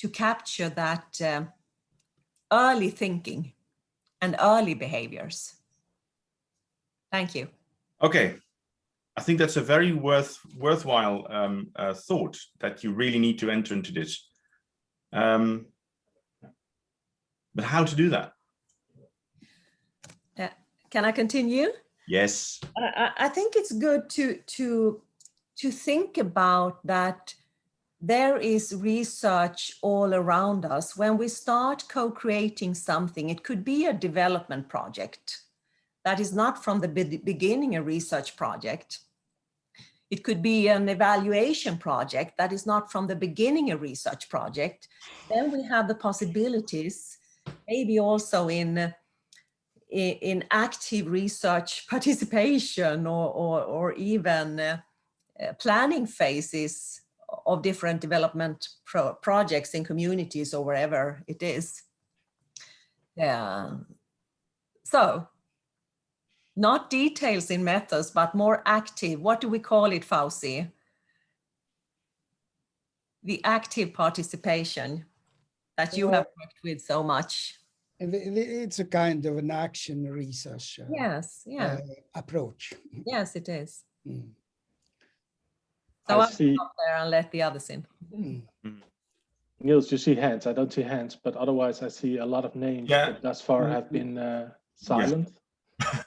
to capture that early thinking and early behaviors. Thank you. Okay, I think that's a very worthwhile thought, that you really need to enter into this. But how to do that? Can I continue? Yes. I think it's good to think about that. There is research all around us. When we start co-creating something, it could be a development project that is not from the beginning a research project. It could be an evaluation project that is not from the beginning a research project. Then we have the possibilities, maybe also in active research participation or even planning phases of different development projects in communities or wherever it is. So, not details in methods, but more active. What do we call it, Fauzi? The active participation that you have worked with so much. It's a kind of an action research approach. Yes, it is. Mm. So I'll stop there and let the others in. Mm. Niels, you see hands. I don't see hands, but otherwise I see a lot of names that thus far have been silent. Yeah.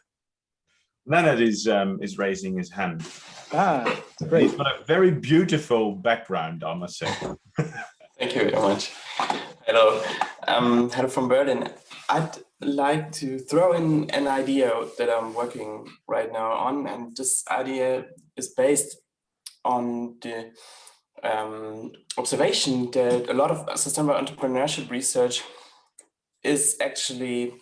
Leonard is raising his hand. Ah, great. He's got a very beautiful background, I must say. Thank you very much. Hello, hello from Berlin. I'd like to throw in an idea that I'm working right now on, and this idea is based on the observation that a lot of sustainable entrepreneurship research is actually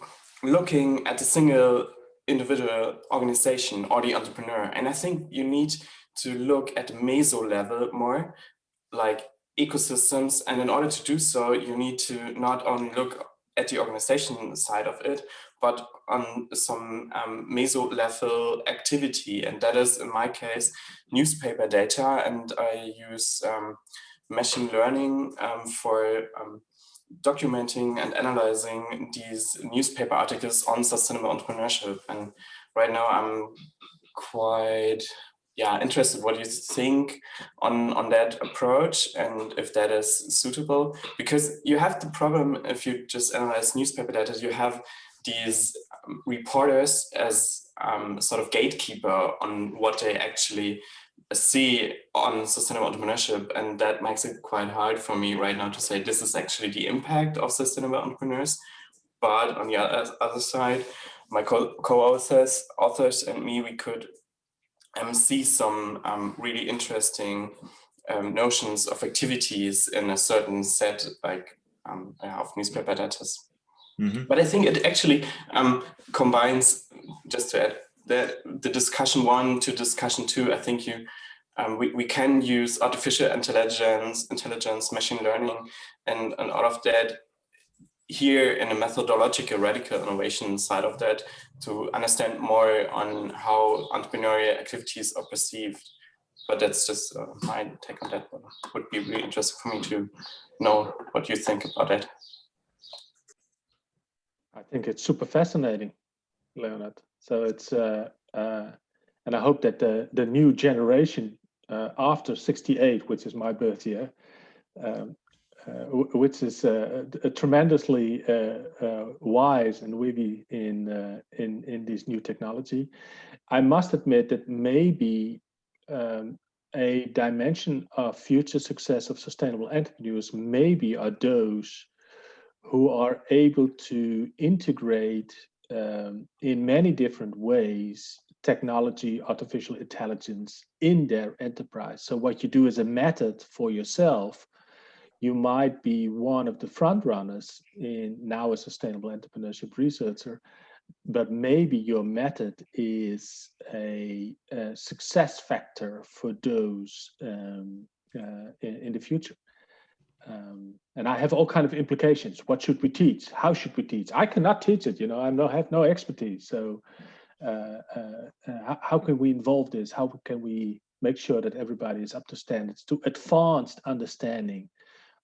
looking at a single individual organization or the entrepreneur. And I think you need to look at the meso level more, like ecosystems. And in order to do so, you need to not only look at the organization side of it, but on some meso level activity. And that is, in my case, newspaper data. And I use machine learning for documenting and analyzing these newspaper articles on sustainable entrepreneurship. And right now I'm quite interested what you think on that approach and if that is suitable, because you have the problem if you just analyze newspaper data, you have these reporters as sort of gatekeeper on what they actually see on sustainable entrepreneurship, and that makes it quite hard for me right now to say this is actually the impact of sustainable entrepreneurs. But on the other side, my co-authors and me, we could see some really interesting notions of activities in a certain set, like of newspaper data. Mm-hmm. But I think it actually combines, just to add, the discussion 1 to discussion 2. I think we can use artificial intelligence, machine learning, and all of that here in a methodological radical innovation side of that to understand more on how entrepreneurial activities are perceived. But that's just my take on that. But it would be really interesting for me to know what you think about it. I think it's super fascinating, Leonard. So it's and I hope that the new generation after 68, which is my birth year, which is tremendously wise and witty in this new technology. I must admit that maybe a dimension of future success of sustainable entrepreneurs maybe are those who are able to integrate in many different ways technology, artificial intelligence in their enterprise. So what you do as a method for yourself, you might be one of the front runners in now a sustainable entrepreneurship researcher, but maybe your method is a success factor for those in the future. And I have all kinds of implications. What should we teach? How should we teach? I cannot teach it, I have no expertise. So how can we involve this? How can we make sure that everybody is up to standards to advanced understanding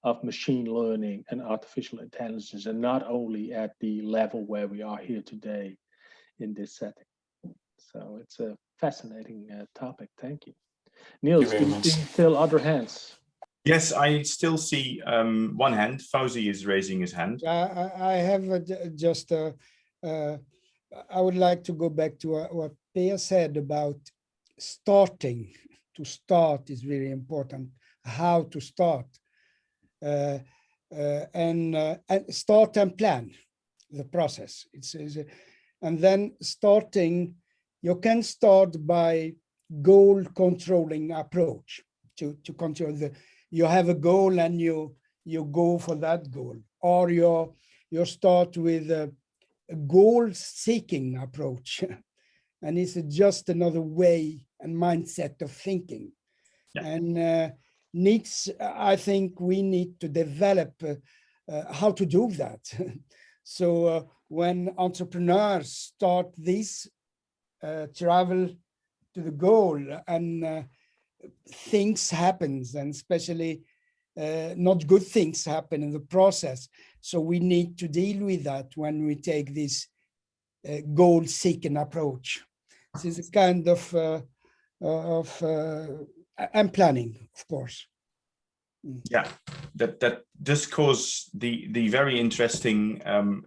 of machine learning and artificial intelligence, and not only at the level where we are here today in this setting. So it's a fascinating topic. Thank you. Niels, do you see still other hands? Yes, I still see one hand. Fauzi is raising his hand. I have just, I would like to go back to what Pia said about starting. To start is very important. How to start. And start and plan the process. And then starting, you can start by goal controlling approach to control you have a goal and you go for that goal, or you start with a goal seeking approach. And it's just another way and mindset of thinking. Yeah. And I think we need to develop how to do that. So when entrepreneurs start this travel to the goal, and things happens, and especially not good things happen in the process. So we need to deal with that when we take this goal-seeking approach. This is a kind of and planning, of course. Yeah, that does cause the very interesting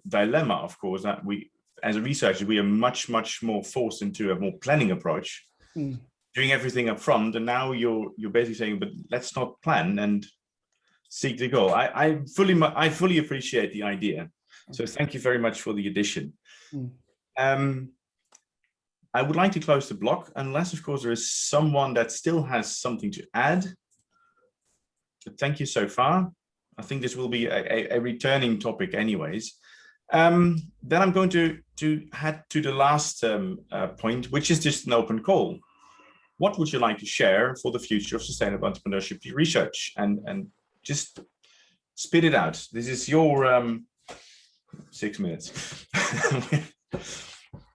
dilemma, of course, that we, as a researcher, we are much more forced into a more planning approach, doing everything up front, and now you're basically saying, but let's not plan and seek the goal. I fully appreciate the idea, so thank you very much for the addition. I would like to close the block, unless, of course, there is someone that still has something to add. But thank you so far. I think this will be a returning topic anyways. Then I'm going to head to the last point, which is just an open call. What would you like to share for the future of sustainable entrepreneurship research? And just spit it out. This is your 6 minutes.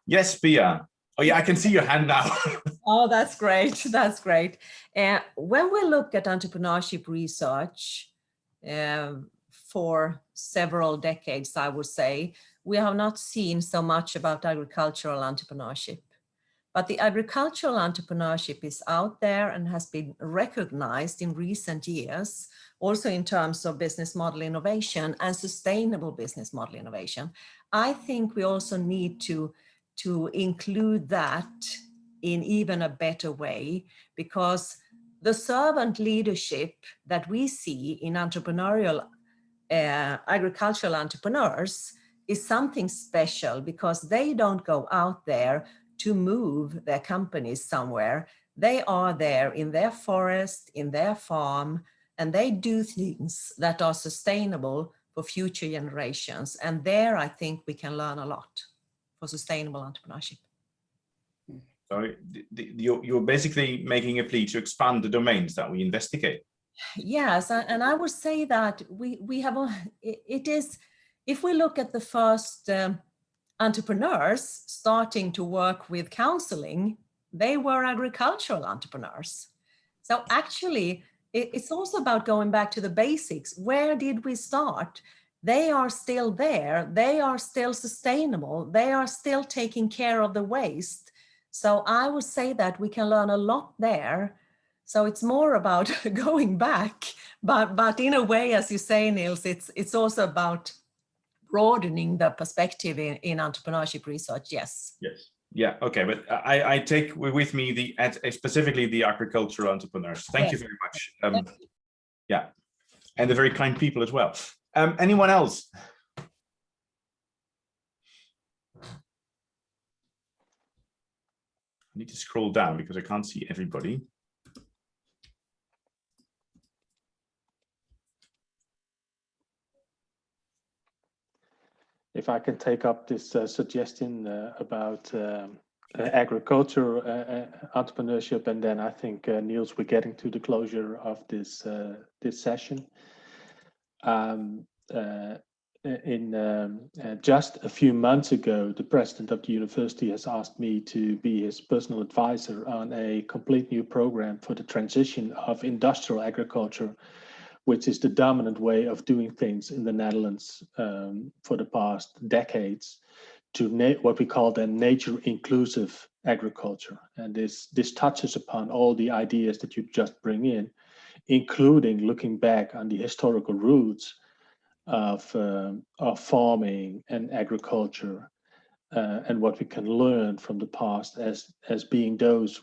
Yes, Pia. Oh yeah, I can see your hand now. Oh, that's great. That's great. When we look at entrepreneurship research for several decades, I would say, we have not seen so much about agricultural entrepreneurship. But the agricultural entrepreneurship is out there and has been recognized in recent years, also in terms of business model innovation and sustainable business model innovation. I think we also need to include that in even a better way, because the servant leadership that we see in entrepreneurial agricultural entrepreneurs is something special, because they don't go out there to move their companies somewhere. They are there in their forest, in their farm, and they do things that are sustainable for future generations. And there, I think we can learn a lot for sustainable entrepreneurship. So you're basically making a plea to expand the domains that we investigate. Yes, and I would say that we have, it is, if we look at the first entrepreneurs starting to work with counseling, they were agricultural entrepreneurs. So actually, it's also about going back to the basics. Where did we start? They are still there. They are still sustainable. They are still taking care of the waste. So I would say that we can learn a lot there. So it's more about going back, but in a way, as you say, Niels, it's also about broadening the perspective in entrepreneurship research. Yes. Yes. Yeah. Okay. But I take with me specifically the agricultural entrepreneurs. Thank you very much. Yeah, and the very kind people as well. Anyone else? I need to scroll down because I can't see everybody. If I can take up this suggestion about agriculture entrepreneurship, and then I think Niels, we're getting to the closure of this this session. Just a few months ago, the president of the university has asked me to be his personal advisor on a complete new program for the transition of industrial agriculture, which is the dominant way of doing things in the Netherlands for the past decades, to what we call the nature inclusive agriculture. And this touches upon all the ideas that you just bring in, including looking back on the historical roots of farming and agriculture, and what we can learn from the past as being those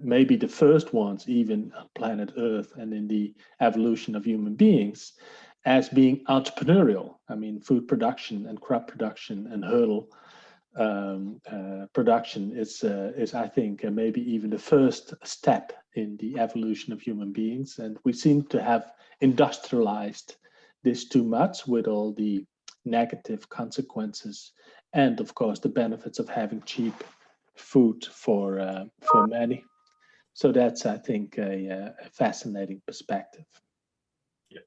maybe the first ones even on planet Earth and in the evolution of human beings as being entrepreneurial. I mean, food production and crop production and hurdle production is I think maybe even the first step in the evolution of human beings. And we seem to have industrialized this too much with all the negative consequences and of course the benefits of having cheap food for many. So that's, I think, a fascinating perspective. Yeah.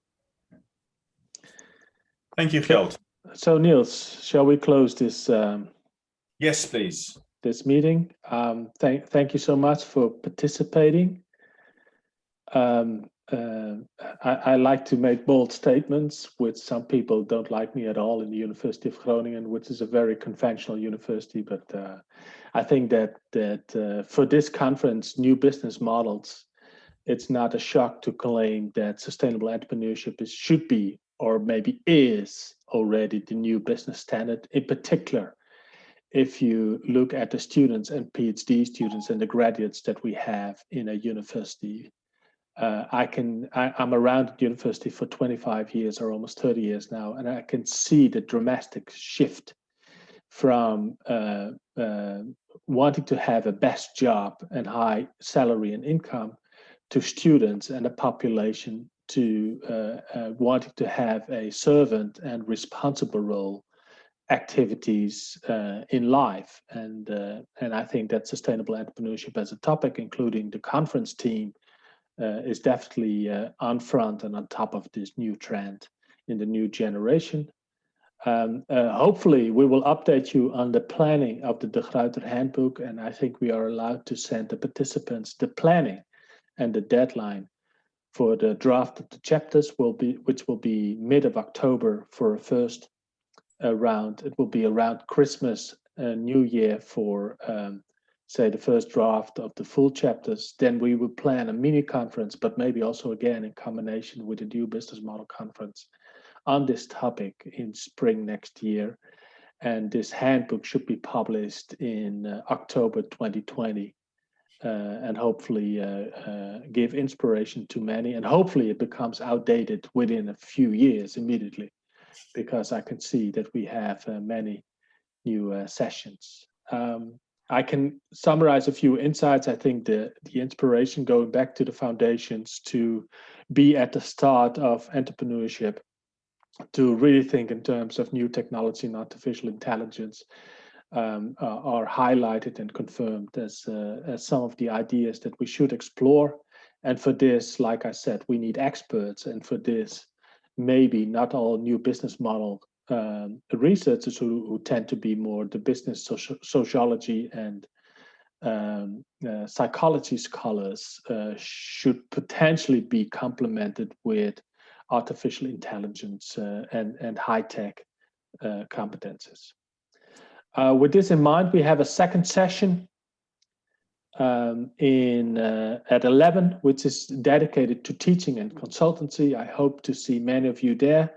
Thank you, Gert. So Niels, shall we close this? Yes, please. This meeting. Thank you so much for participating. I like to make bold statements, which some people don't like me at all in the University of Groningen, which is a very conventional university. But I think that for this conference, New Business Models, it's not a shock to claim that sustainable entrepreneurship should be, or maybe is already, the new business standard. In particular, if you look at the students and PhD students and the graduates that we have in a university. I'm around the university for 25 years or almost 30 years now, and I can see the dramatic shift from wanting to have a best job and high salary and income to students and a population to wanting to have a servant and responsible role activities in life. And I think that sustainable entrepreneurship as a topic, including the conference team, is definitely on front and on top of this new trend in the new generation. Hopefully we will update you on the planning of the De Gruyter Handbook, and I think we are allowed to send the participants the planning, and the deadline for the draft of the chapters which will be mid of October for a first round. It will be around Christmas, New Year for say the first draft of the full chapters. Then we will plan a mini conference, but maybe also again in combination with the New Business Model Conference on this topic in spring next year. And this handbook should be published in October 2020 and hopefully give inspiration to many. And hopefully it becomes outdated within a few years immediately, because I can see that we have many new sessions. I can summarize a few insights. I think the inspiration going back to the foundations to be at the start of entrepreneurship, to really think in terms of new technology and artificial intelligence are highlighted and confirmed as some of the ideas that we should explore. And for this, like I said, we need experts. And for this, maybe not all new business model researchers who tend to be more the business sociology and psychology scholars should potentially be complemented with artificial intelligence and high-tech competences. With this in mind, we have a second session at 11, which is dedicated to teaching and consultancy. I hope to see many of you there.